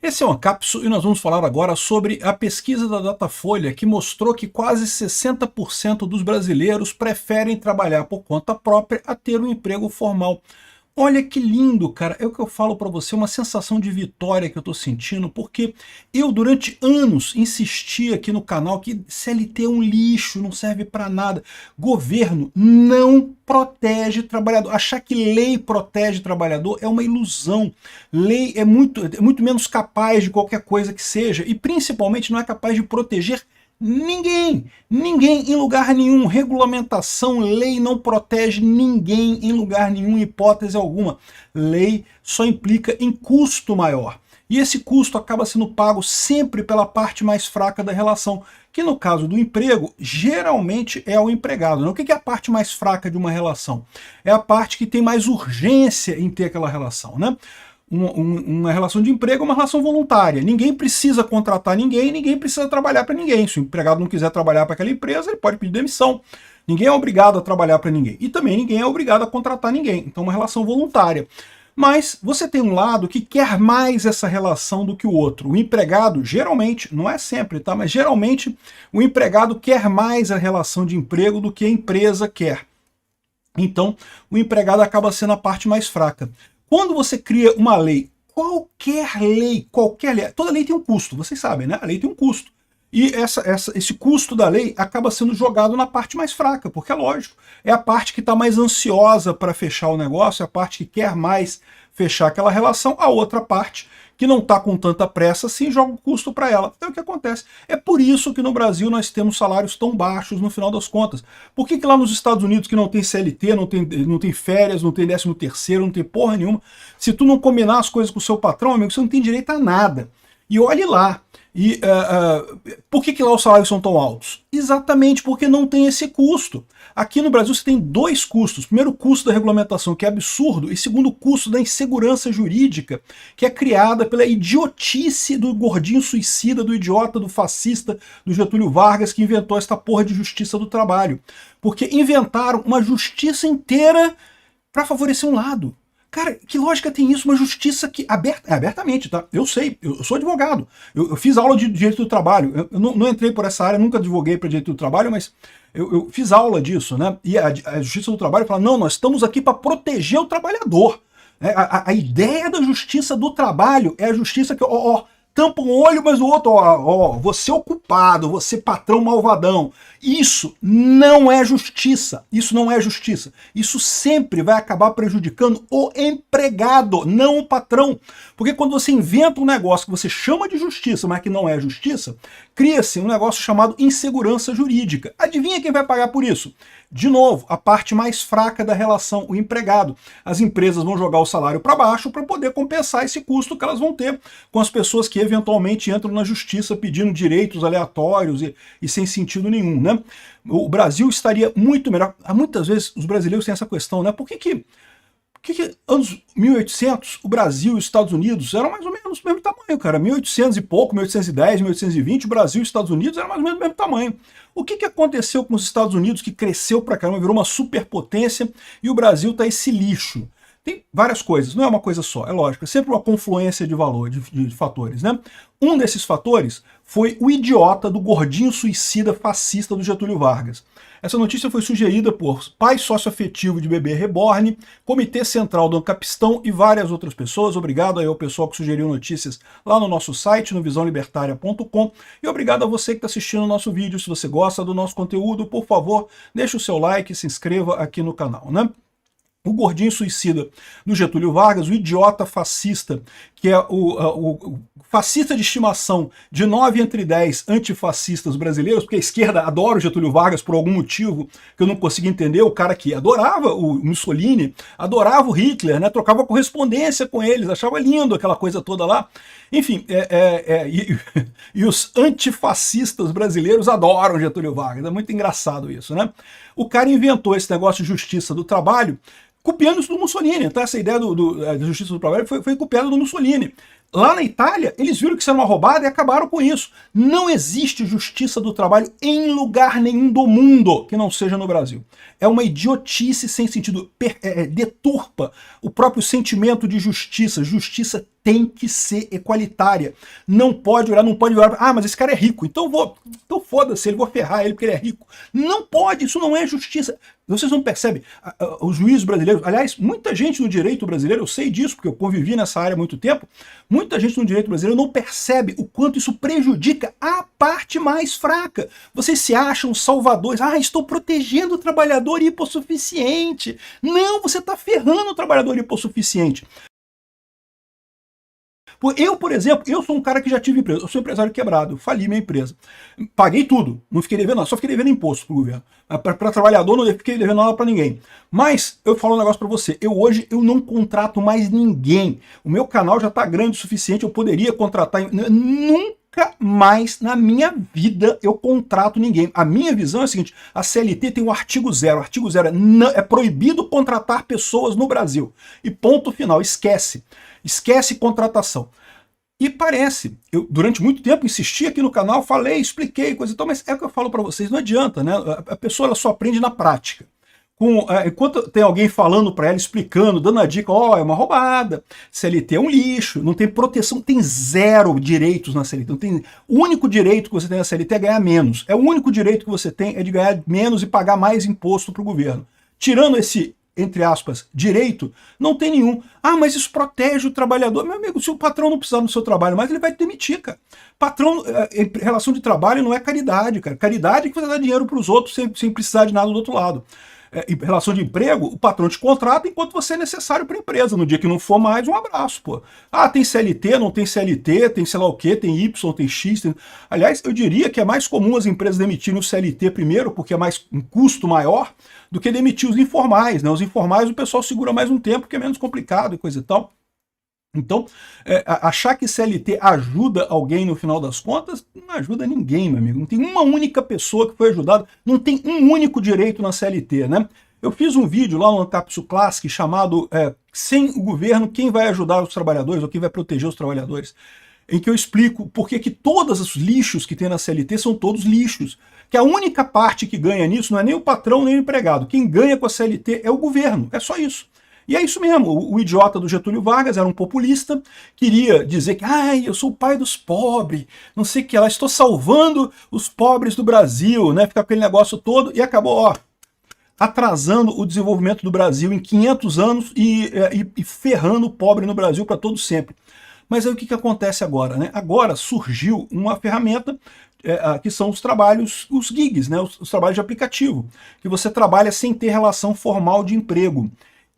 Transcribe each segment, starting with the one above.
Esse é o Ancapsu e nós vamos falar agora sobre a pesquisa da Datafolha que mostrou que quase 60% dos brasileiros preferem trabalhar por conta própria a ter um emprego formal. Olha que lindo, cara, é o que eu falo para você, uma sensação de vitória que eu tô sentindo, porque eu durante anos insisti aqui no canal que CLT é um lixo, não serve para nada. Governo não protege trabalhador. Achar que lei protege trabalhador é uma ilusão. Lei é muito menos capaz de qualquer coisa que seja, e principalmente não é capaz de proteger ninguém, ninguém em lugar nenhum. Regulamentação, lei não protege ninguém em lugar nenhum, hipótese alguma. Lei só implica em custo maior. E esse custo acaba sendo pago sempre pela parte mais fraca da relação, que no caso do emprego, geralmente é o empregado. O que é a parte mais fraca de uma relação? É a parte que tem mais urgência em ter aquela relação, né? Uma relação de emprego é uma relação voluntária. Ninguém precisa contratar ninguém, ninguém precisa trabalhar para ninguém. Se o empregado não quiser trabalhar para aquela empresa, ele pode pedir demissão. Ninguém é obrigado a trabalhar para ninguém. E também ninguém é obrigado a contratar ninguém. Então é uma relação voluntária. Mas você tem um lado que quer mais essa relação do que o outro. O empregado, geralmente, não é sempre, tá? Mas geralmente o empregado quer mais a relação de emprego do que a empresa quer. Então o empregado acaba sendo a parte mais fraca. Quando você cria uma lei, qualquer lei, toda lei tem um custo, vocês sabem, né? A lei tem um custo. E esse custo da lei acaba sendo jogado na parte mais fraca, porque é lógico, é a parte que está mais ansiosa para fechar o negócio, é a parte que quer mais fechar aquela relação, a outra parte que não está com tanta pressa assim, joga o custo para ela. É o que acontece. É por isso que no Brasil nós temos salários tão baixos no final das contas. Por que lá nos Estados Unidos, que não tem CLT, não tem férias, não tem 13º, não tem porra nenhuma, se tu não combinar as coisas com o seu patrão, amigo, você não tem direito a nada. E olhe lá. E por que lá os salários são tão altos? Exatamente porque não tem esse custo. Aqui no Brasil você tem dois custos. Primeiro, o custo da regulamentação, que é absurdo, e segundo, o custo da insegurança jurídica, que é criada pela idiotice do gordinho suicida, do idiota, do fascista, do Getúlio Vargas, que inventou esta porra de justiça do trabalho. Porque inventaram uma justiça inteira para favorecer um lado. Cara, que lógica tem isso? Uma justiça que abertamente, tá? Eu sei, eu sou advogado, eu fiz aula de direito do trabalho, eu não entrei por essa área, nunca advoguei para direito do trabalho, mas eu fiz aula disso, né? E a justiça do trabalho fala, não, nós estamos aqui para proteger o trabalhador. A ideia da justiça do trabalho é a justiça que, tampa um olho, mas o outro, você ocupado, você patrão malvadão. Isso não é justiça. Isso não é justiça. Isso sempre vai acabar prejudicando o empregado, não o patrão. Porque quando você inventa um negócio que você chama de justiça, mas que não é justiça, cria-se um negócio chamado insegurança jurídica. Adivinha quem vai pagar por isso? De novo, a parte mais fraca da relação, o empregado. As empresas vão jogar o salário para baixo para poder compensar esse custo que elas vão ter com as pessoas que eventualmente entram na justiça pedindo direitos aleatórios e sem sentido nenhum, né? O Brasil estaria muito melhor. Muitas vezes os brasileiros têm essa questão, né? Por que anos 1800 o Brasil e os Estados Unidos eram mais ou menos do mesmo tamanho, cara? 1800 e pouco, 1810, 1820, o Brasil e os Estados Unidos eram mais ou menos do mesmo tamanho. O que aconteceu com os Estados Unidos, que cresceu pra caramba, virou uma superpotência, e o Brasil tá esse lixo? Tem várias coisas, não é uma coisa só, é lógico, é sempre uma confluência de valor, de fatores, né? Um desses fatores foi o idiota do gordinho suicida fascista do Getúlio Vargas. Essa notícia foi sugerida por pai socioafetivo de bebê reborn, Comitê Central do Ancapistão e várias outras pessoas. Obrigado aí ao pessoal que sugeriu notícias lá no nosso site, no visãolibertaria.com. E obrigado a você que está assistindo o nosso vídeo. Se você gosta do nosso conteúdo, por favor, deixe o seu like e se inscreva aqui no canal, né? O gordinho suicida do Getúlio Vargas, o idiota fascista, que é o fascista de estimação de 9 entre 10 antifascistas brasileiros, porque a esquerda adora o Getúlio Vargas por algum motivo que eu não consigo entender, o cara que adorava o Mussolini, adorava o Hitler, né, trocava correspondência com eles, achava lindo aquela coisa toda lá. Enfim, e os antifascistas brasileiros adoram Getúlio Vargas, é muito engraçado isso, né? O cara inventou esse negócio de justiça do trabalho, copiando isso do Mussolini, tá? Essa ideia da justiça do trabalho foi copiada do Mussolini. Lá na Itália, eles viram que isso era uma roubada e acabaram com isso. Não existe justiça do trabalho em lugar nenhum do mundo que não seja no Brasil. É uma idiotice sem sentido, deturpa o próprio sentimento de justiça. Justiça tem que ser equalitária. Não pode olhar, ah, mas esse cara é rico, então foda-se, ele vou ferrar ele porque ele é rico. Não pode, isso não é justiça. Vocês não percebem? Os juízes brasileiros, aliás, muita gente no direito brasileiro, eu sei disso porque eu convivi nessa área há muito tempo, muita gente no direito brasileiro não percebe o quanto isso prejudica a parte mais fraca. Vocês se acham salvadores, estou protegendo o trabalhador hipossuficiente. Não, você está ferrando o trabalhador hipossuficiente. Eu, por exemplo, eu sou um cara que já tive empresa, eu sou empresário quebrado, eu fali minha empresa. Paguei tudo, não fiquei devendo nada, só fiquei devendo imposto pro governo. Para trabalhador não fiquei devendo nada para ninguém. Mas eu falo um negócio para você, hoje eu não contrato mais ninguém. O meu canal já está grande o suficiente, eu poderia contratar, nunca mais na minha vida eu contrato ninguém. A minha visão é a seguinte, a CLT tem o artigo 0, o artigo 0 é proibido contratar pessoas no Brasil. E ponto final, esquece. Esquece contratação. E parece, eu durante muito tempo insisti aqui no canal, falei, expliquei, coisa e tal, mas é o que eu falo para vocês, não adianta, né? A pessoa ela só aprende na prática. Enquanto tem alguém falando para ela, explicando, dando a dica, é uma roubada, CLT é um lixo, não tem proteção, tem zero direitos na CLT. Não tem, o único direito que você tem na CLT é ganhar menos. É o único direito que você tem é de ganhar menos e pagar mais imposto para o governo. Tirando esse, entre aspas, direito, não tem nenhum. Mas isso protege o trabalhador. Meu amigo, se o patrão não precisar do seu trabalho mais, ele vai te demitir, cara. Patrão, em relação de trabalho não é caridade, cara. Caridade é que você dá dinheiro para os outros sem precisar de nada do outro lado. Em relação de emprego, o patrão te contrata enquanto você é necessário para a empresa. No dia que não for mais, um abraço, pô. Tem CLT, não tem CLT, tem sei lá o quê, tem Y, tem X. Aliás, eu diria que é mais comum as empresas demitirem o CLT primeiro, porque é mais um custo maior, do que demitir os informais, né? Os informais o pessoal segura mais um tempo, porque é menos complicado e coisa e tal. Então, achar que CLT ajuda alguém no final das contas, não ajuda ninguém, meu amigo. Não tem uma única pessoa que foi ajudada, não tem um único direito na CLT, né? Eu fiz um vídeo lá no Ancapsu Classic chamado Sem o Governo, quem vai ajudar os trabalhadores ou quem vai proteger os trabalhadores? Em que eu explico por que todos os lixos que tem na CLT são todos lixos. Que a única parte que ganha nisso não é nem o patrão nem o empregado. Quem ganha com a CLT é o governo, é só isso. E é isso mesmo, o idiota do Getúlio Vargas era um populista, queria dizer que eu sou o pai dos pobres, não sei o que lá, estou salvando os pobres do Brasil, né? Fica aquele negócio todo e acabou, atrasando o desenvolvimento do Brasil em 500 anos e ferrando o pobre no Brasil para todo sempre. Mas aí o que acontece agora, né? Agora surgiu uma ferramenta que são os trabalhos, os gigs, né? Os trabalhos de aplicativo, que você trabalha sem ter relação formal de emprego.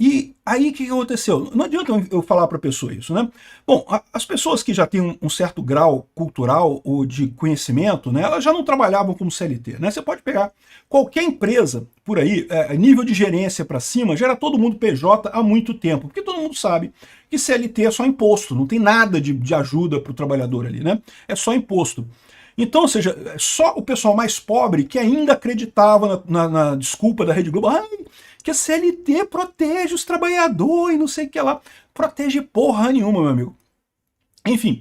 E aí o que aconteceu? Não adianta eu falar para a pessoa isso, né? Bom, as pessoas que já têm um certo grau cultural ou de conhecimento, né, elas já não trabalhavam como CLT, né? Você pode pegar qualquer empresa por aí, nível de gerência para cima, já era todo mundo PJ há muito tempo, porque todo mundo sabe que CLT é só imposto, não tem nada de ajuda para o trabalhador ali, né? É só imposto. Então, ou seja, só o pessoal mais pobre que ainda acreditava na desculpa da Rede Globo, que a CLT protege os trabalhadores e não sei o que lá. Protege porra nenhuma, meu amigo. Enfim,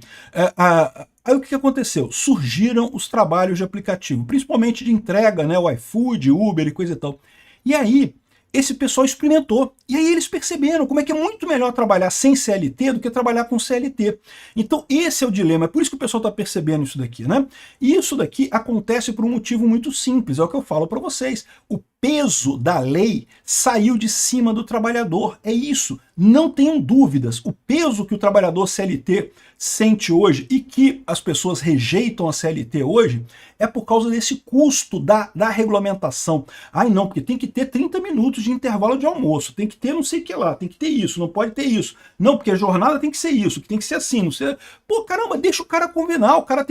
aí o que aconteceu? Surgiram os trabalhos de aplicativo, principalmente de entrega, né, o iFood, Uber e coisa e tal. E aí, esse pessoal experimentou. E aí eles perceberam como é que é muito melhor trabalhar sem CLT do que trabalhar com CLT. Então esse é o dilema, é por isso que o pessoal está percebendo isso daqui, né? E isso daqui acontece por um motivo muito simples, é o que eu falo para vocês. O peso da lei saiu de cima do trabalhador, é isso. Não tenham dúvidas, o peso que o trabalhador CLT sente hoje e que as pessoas rejeitam a CLT hoje é por causa desse custo da regulamentação. Não, porque tem que ter 30 minutos de intervalo de almoço, tem que ter não sei o que lá, tem que ter isso, não pode ter isso. Não, porque a jornada tem que ser isso, que tem que ser assim. Não sei... Pô, caramba, deixa o cara combinar, o cara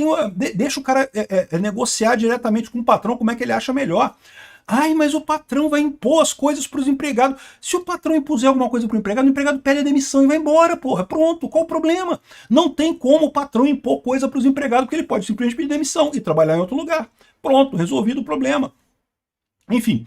deixa o cara negociar diretamente com o patrão como é que ele acha melhor. Mas o patrão vai impor as coisas para os empregados. Se o patrão impuser alguma coisa para o empregado pede a demissão e vai embora, porra. Pronto, qual o problema? Não tem como o patrão impor coisa para os empregados, porque ele pode simplesmente pedir demissão e trabalhar em outro lugar. Pronto, resolvido o problema. Enfim,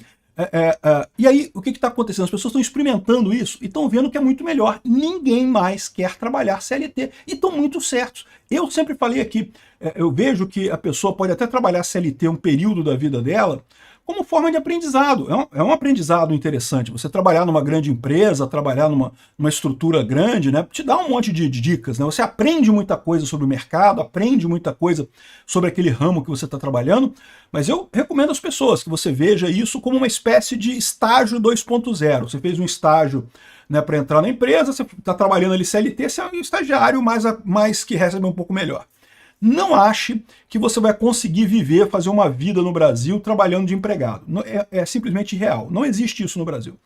E aí, o que está acontecendo? As pessoas estão experimentando isso e estão vendo que é muito melhor. Ninguém mais quer trabalhar CLT e estão muito certos. Eu sempre falei aqui, eu vejo que a pessoa pode até trabalhar CLT um período da vida dela como forma de aprendizado. É um aprendizado interessante. Você trabalhar numa grande empresa, trabalhar numa estrutura grande, né, te dá um monte de dicas. Né? Você aprende muita coisa sobre o mercado, aprende muita coisa sobre aquele ramo que você está trabalhando, mas eu recomendo às pessoas que você veja isso como uma espécie de estágio 2.0. Você fez um estágio, né, para entrar na empresa, você está trabalhando ali CLT, você é um estagiário mais que recebe um pouco melhor. Não ache que você vai conseguir viver, fazer uma vida no Brasil trabalhando de empregado. É simplesmente irreal. Não existe isso no Brasil.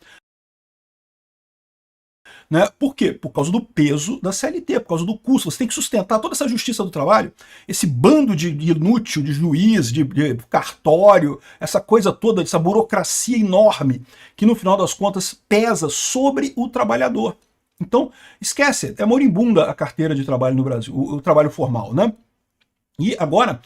Né? Por quê? Por causa do peso da CLT, por causa do custo. Você tem que sustentar toda essa justiça do trabalho, esse bando de inútil, de juiz, de cartório, essa coisa toda, essa burocracia enorme, que no final das contas pesa sobre o trabalhador. Então, esquece, é moribunda a carteira de trabalho no Brasil, o trabalho formal, né? E agora,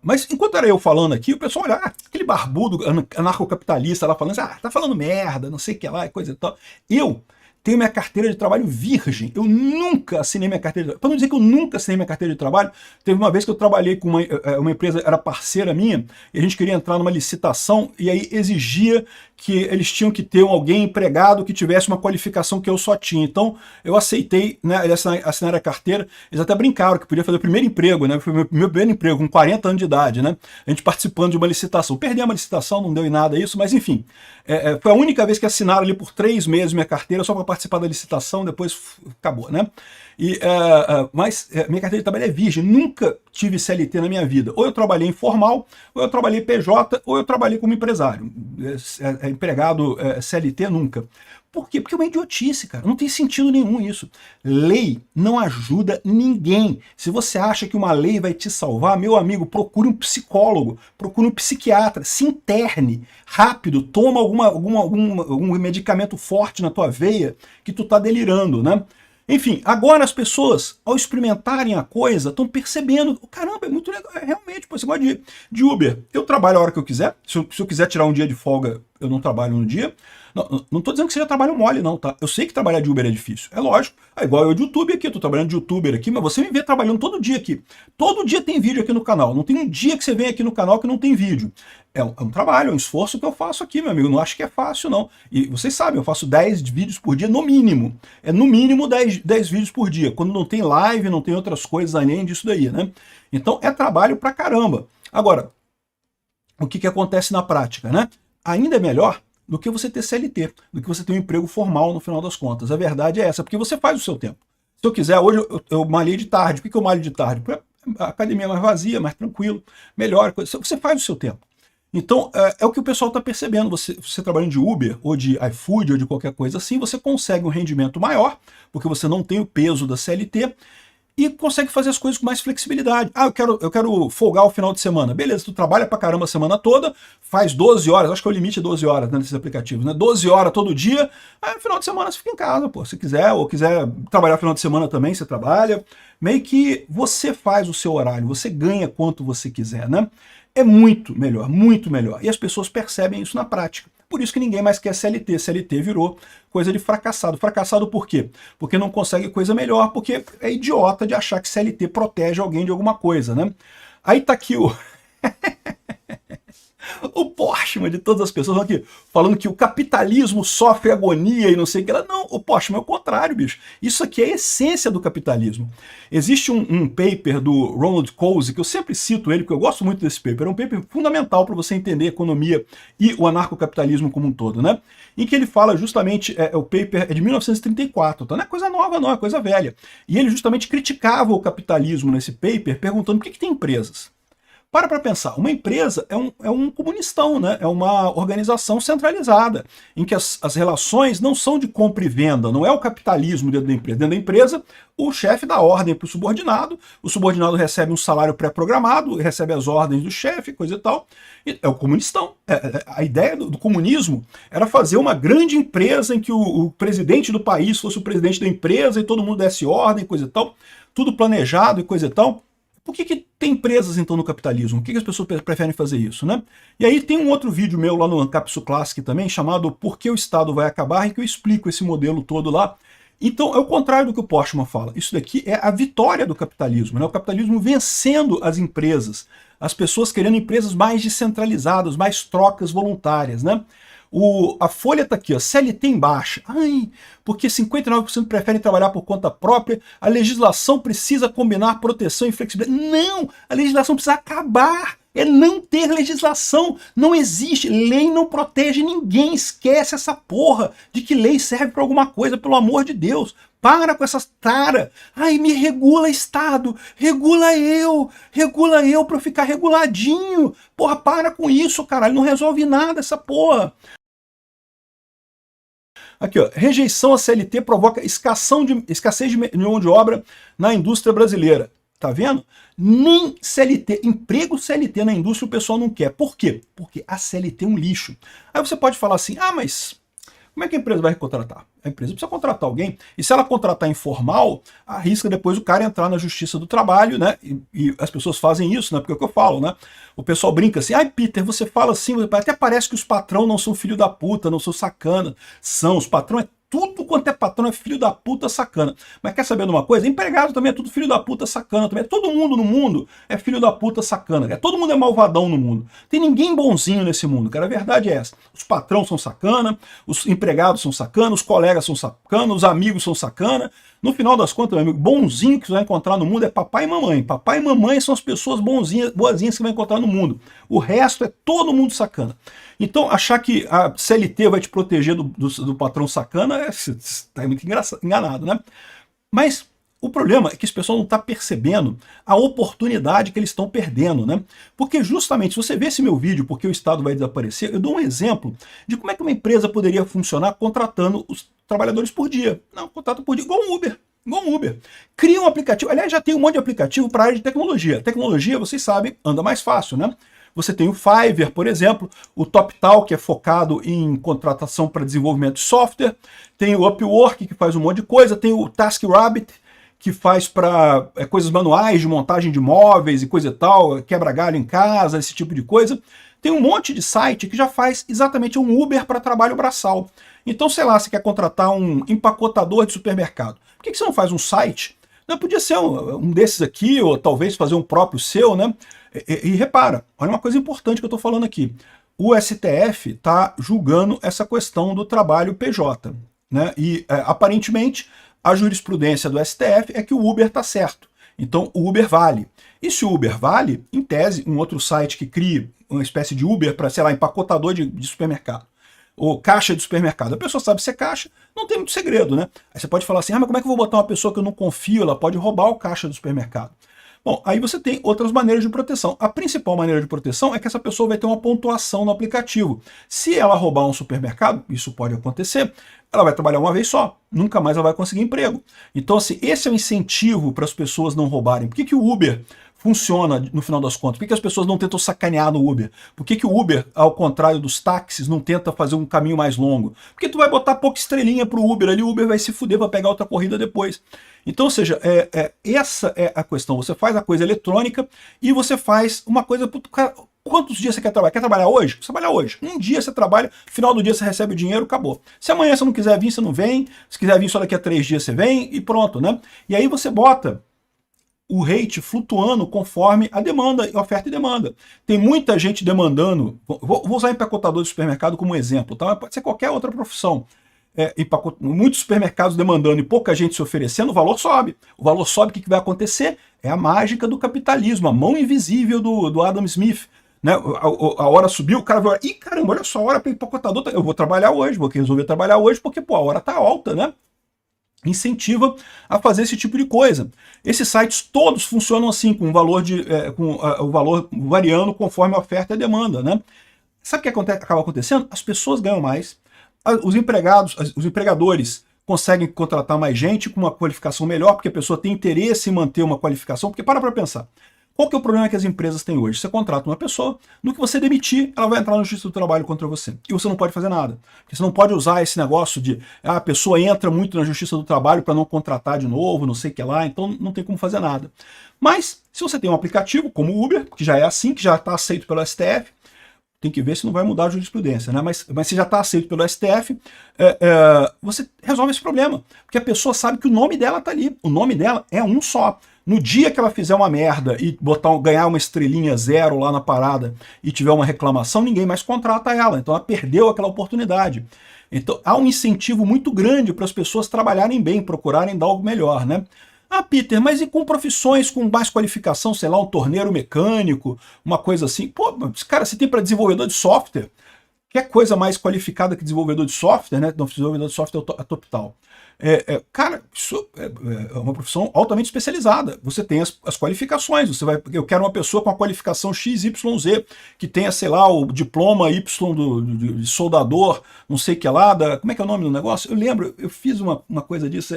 mas enquanto era eu falando aqui, o pessoal olha, aquele barbudo anarcocapitalista lá falando, tá falando merda, não sei o que lá, coisa e tal. Eu tenho minha carteira de trabalho virgem, eu nunca assinei minha carteira de trabalho. Para não dizer que eu nunca assinei minha carteira de trabalho, teve uma vez que eu trabalhei com uma empresa, era parceira minha, e a gente queria entrar numa licitação, e aí exigia que eles tinham que ter alguém empregado que tivesse uma qualificação que eu só tinha. Então eu aceitei, né, assinar a carteira. Eles até brincaram que podia fazer o primeiro emprego, né? Foi meu primeiro emprego, com 40 anos de idade, né? A gente participando de uma licitação. Perdi uma licitação, não deu em nada isso, mas enfim. Foi a única vez que assinaram ali por 3 meses minha carteira, só para participar da licitação, depois acabou, né? Mas minha carteira de trabalho é virgem, nunca tive CLT na minha vida. Ou eu trabalhei informal, ou eu trabalhei PJ, ou eu trabalhei como empresário. Empregado CLT nunca. Por quê? Porque é uma idiotice, cara. Não tem sentido nenhum isso. Lei não ajuda ninguém. Se você acha que uma lei vai te salvar, meu amigo, procure um psicólogo, procure um psiquiatra, se interne rápido, toma algum medicamento forte na tua veia que tu tá delirando, né? Enfim, agora as pessoas, ao experimentarem a coisa, estão percebendo, caramba, é muito legal, realmente, pô, você gosta de Uber. Eu trabalho a hora que eu quiser, se eu quiser tirar um dia de folga, eu não trabalho no dia. Não estou dizendo que seja trabalho mole, não, tá? Eu sei que trabalhar de Uber é difícil, é lógico. É igual eu de YouTube aqui, eu tô trabalhando de YouTuber aqui, mas você me vê trabalhando todo dia aqui. Todo dia tem vídeo aqui no canal, não tem um dia que você vem aqui no canal que não tem vídeo. É um trabalho, é um esforço que eu faço aqui, meu amigo, não acho que é fácil, não. E vocês sabem, eu faço 10 vídeos por dia no mínimo. É no mínimo 10 vídeos por dia, quando não tem live, não tem outras coisas além disso daí, né? Então é trabalho pra caramba. Agora, o que acontece na prática, né? Ainda é melhor do que você ter CLT, do que você ter um emprego formal no final das contas. A verdade é essa, porque você faz o seu tempo. Se eu quiser, hoje eu malhei de tarde. Por que eu malho de tarde? Porque a academia é mais vazia, mais tranquilo, melhor. Você faz o seu tempo. Então, é o que o pessoal está percebendo. Você trabalhando de Uber, ou de iFood, ou de qualquer coisa assim, você consegue um rendimento maior, porque você não tem o peso da CLT, e consegue fazer as coisas com mais flexibilidade. Eu quero folgar o final de semana. Beleza, tu trabalha pra caramba a semana toda, faz 12 horas, acho que é o limite é 12 horas, né, nesses aplicativos, né? 12 horas todo dia, aí no final de semana você fica em casa, pô, se quiser, ou quiser trabalhar no final de semana também, você trabalha. Meio que você faz o seu horário, você ganha quanto você quiser, né? É muito melhor, muito melhor. E as pessoas percebem isso na prática. Por isso que ninguém mais quer CLT. CLT virou coisa de fracassado. Fracassado por quê? Porque não consegue coisa melhor, porque é idiota de achar que CLT protege alguém de alguma coisa, né? Aí tá aqui o... o Postman de todas as pessoas aqui, falando que o capitalismo sofre agonia e não sei o que. Não, o Postman é o contrário, bicho. Isso aqui é a essência do capitalismo. Existe um paper do Ronald Coase, que eu sempre cito ele, porque eu gosto muito desse paper. É um paper fundamental para você entender a economia e o anarcocapitalismo como um todo, né? Em que ele fala justamente, o paper é de 1934, então não é coisa nova não, é coisa velha. E ele justamente criticava o capitalismo nesse paper, perguntando por que tem empresas. Para pensar, uma empresa é um comunistão, né? É uma organização centralizada, em que as relações não são de compra e venda, não é o capitalismo dentro da empresa. Dentro da empresa, o chefe dá ordem para o subordinado recebe um salário pré-programado, recebe as ordens do chefe, coisa e tal. E é o comunistão. A ideia do comunismo era fazer uma grande empresa em que o presidente do país fosse o presidente da empresa e todo mundo desse ordem, coisa e tal, tudo planejado e coisa e tal. Por que tem empresas, então, no capitalismo? Por que as pessoas preferem fazer isso, né? E aí tem um outro vídeo meu lá no Ancapsu Classic também, chamado Por que o Estado vai acabar, em que eu explico esse modelo todo lá. Então, é o contrário do que o Postman fala. Isso daqui é a vitória do capitalismo, né? O capitalismo vencendo as empresas, as pessoas querendo empresas mais descentralizadas, mais trocas voluntárias, né? A folha está aqui, ó, CLT em baixa. Ai, porque 59% preferem trabalhar por conta própria, a legislação precisa combinar proteção e flexibilidade. Não, a legislação precisa acabar. É não ter legislação. Não existe. Lei não protege ninguém. Esquece essa porra de que lei serve para alguma coisa, pelo amor de Deus. Para com essas taras. Ai, me regula, Estado. Regula eu para eu ficar reguladinho. Porra, para com isso, caralho. Não resolve nada essa porra. Aqui, ó, rejeição à CLT provoca escassez de mão de obra na indústria brasileira. Tá vendo? Nem CLT, emprego CLT na indústria o pessoal não quer. Por quê? Porque a CLT é um lixo. Aí você pode falar assim, ah, mas como é que a empresa vai contratar? A empresa precisa contratar alguém, e se ela contratar informal, arrisca depois o cara entrar na justiça do trabalho, né? E as pessoas fazem isso, né? Porque é o que eu falo, né? O pessoal brinca assim, ai, Peter, você fala assim, até parece que os patrão não são filho da puta, não são sacana. São, os patrão é tudo quanto é patrão é filho da puta sacana. Mas quer saber de uma coisa? Empregado também é tudo filho da puta sacana também. Todo mundo no mundo é filho da puta sacana. Todo mundo é malvadão no mundo. Tem ninguém bonzinho nesse mundo, cara. A verdade é essa. Os patrões são sacana, os empregados são sacana, os colegas são sacana, os amigos são sacana. No final das contas, meu amigo, bonzinho que você vai encontrar no mundo é papai e mamãe. Papai e mamãe são as pessoas bonzinhas, boazinhas que você vai encontrar no mundo. O resto é todo mundo sacana. Então, achar que a CLT vai te proteger do patrão sacana, está muito enganado, né? Mas o problema é que esse pessoal não está percebendo a oportunidade que eles estão perdendo, né? Porque justamente, se você vê esse meu vídeo, porque o Estado vai desaparecer, eu dou um exemplo de como é que uma empresa poderia funcionar contratando os trabalhadores por dia. Não, contrata por dia, igual um Uber. Igual um Uber. Cria um aplicativo, aliás, já tem um monte de aplicativo para a área de tecnologia. Tecnologia, vocês sabem, anda mais fácil, né? Você tem o Fiverr, por exemplo, o TopTal, que é focado em contratação para desenvolvimento de software, tem o Upwork, que faz um monte de coisa, tem o TaskRabbit, que faz para coisas manuais, de montagem de móveis e coisa e tal, quebra galho em casa, esse tipo de coisa. Tem um monte de site que já faz exatamente um Uber para trabalho braçal. Então, sei lá, você quer contratar um empacotador de supermercado. Por que você não faz um site? Não, podia ser um desses aqui, ou talvez fazer um próprio seu, né? E repara, olha uma coisa importante que eu estou falando aqui. O STF está julgando essa questão do trabalho PJ, né? E aparentemente a jurisprudência do STF é que o Uber está certo. Então o Uber vale. E se o Uber vale, em tese, um outro site que crie uma espécie de Uber para, sei lá, empacotador de supermercado, ou caixa de supermercado. A pessoa sabe ser caixa, não tem muito segredo, né? Aí você pode falar assim, ah, mas como é que eu vou botar uma pessoa que eu não confio, ela pode roubar o caixa do supermercado. Bom, aí você tem outras maneiras de proteção. A principal maneira de proteção é que essa pessoa vai ter uma pontuação no aplicativo. Se ela roubar um supermercado, isso pode acontecer, ela vai trabalhar uma vez só, nunca mais ela vai conseguir emprego. Então, assim, esse é o incentivo para as pessoas não roubarem. Por que o Uber funciona no final das contas? Por que as pessoas não tentam sacanear no Uber? Por que o Uber, ao contrário dos táxis, não tenta fazer um caminho mais longo? Porque tu vai botar pouca estrelinha pro Uber ali, o Uber vai se fuder para pegar outra corrida depois. Então, ou seja, essa é a questão. Você faz a coisa eletrônica e você faz uma coisa... Quantos dias você quer trabalhar? Quer trabalhar hoje? Você trabalha hoje. Um dia você trabalha, final do dia você recebe o dinheiro, acabou. Se amanhã você não quiser vir, você não vem. Se quiser vir só daqui a 3 dias, você vem e pronto, né? E aí você bota o rate flutuando conforme a demanda, oferta e demanda. Tem muita gente demandando, vou usar empacotador de supermercado como exemplo, tá? Pode ser qualquer outra profissão. Muitos supermercados demandando e pouca gente se oferecendo, o valor sobe. O valor sobe, o que vai acontecer? É a mágica do capitalismo, a mão invisível do Adam Smith. Né? A hora subiu, o cara vai olhar, ih, caramba, olha só a hora para empacotador, eu vou trabalhar hoje, vou resolver trabalhar hoje, porque pô, a hora tá alta, né? Incentiva a fazer esse tipo de coisa. Esses sites todos funcionam assim, com o valor, o valor variando conforme a oferta e a demanda, né? Sabe o que acaba acontecendo? As pessoas ganham mais, os empregadores conseguem contratar mais gente com uma qualificação melhor, porque a pessoa tem interesse em manter uma qualificação, porque para pensar. Qual que é o problema que as empresas têm hoje? Você contrata uma pessoa, no que você demitir, ela vai entrar na Justiça do Trabalho contra você. E você não pode fazer nada. Porque você não pode usar esse negócio de a pessoa entra muito na Justiça do Trabalho para não contratar de novo, não sei o que lá, então não tem como fazer nada. Mas, se você tem um aplicativo como o Uber, que já é assim, que já está aceito pelo STF, tem que ver se não vai mudar a jurisprudência, né? Mas se já está aceito pelo STF, você resolve esse problema. Porque a pessoa sabe que o nome dela está ali. O nome dela é um só. No dia que ela fizer uma merda e ganhar uma estrelinha 0 lá na parada e tiver uma reclamação, ninguém mais contrata ela. Então ela perdeu aquela oportunidade. Então há um incentivo muito grande para as pessoas trabalharem bem, procurarem dar algo melhor, né? Ah, Peter, mas e com profissões com mais qualificação, sei lá, um torneiro mecânico, uma coisa assim? Pô, cara, você tem para desenvolvedor de software, quer coisa mais qualificada que desenvolvedor de software, né? Não, desenvolvedor de software é total. Cara, isso é uma profissão altamente especializada. Você tem as qualificações. Eu quero uma pessoa com a qualificação XYZ, que tenha, sei lá, o diploma Y de soldador, não sei o que lá, como é que é o nome do negócio? Eu lembro, eu fiz uma coisa disso,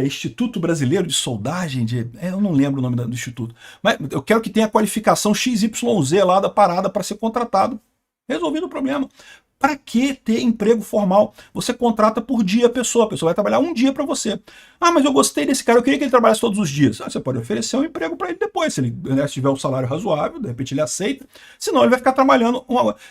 Instituto Brasileiro de Soldagem, eu não lembro o nome do instituto, mas eu quero que tenha a qualificação XYZ lá da parada para ser contratado. Resolvido o problema. Para que ter emprego formal? Você contrata por dia a pessoa vai trabalhar um dia para você. Ah, mas eu gostei desse cara, eu queria que ele trabalhasse todos os dias. Você pode oferecer um emprego para ele depois, se ele tiver um salário razoável, de repente ele aceita, senão ele vai ficar trabalhando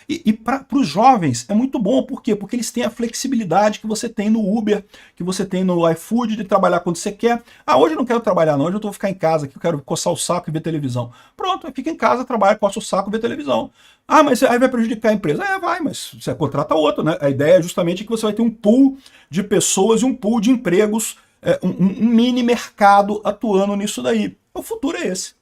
E para os jovens é muito bom, por quê? Porque eles têm a flexibilidade que você tem no Uber, que você tem no iFood, de trabalhar quando você quer. Ah, hoje eu não quero trabalhar não, hoje eu vou ficar em casa, que eu quero coçar o saco e ver televisão. Pronto, fica em casa, trabalha, coça o saco e vê televisão. Ah, mas aí vai prejudicar a empresa. Vai, mas você contrata outro, né? A ideia é justamente que você vai ter um pool de pessoas e um pool de empregos, um mini mercado atuando nisso daí. O futuro é esse.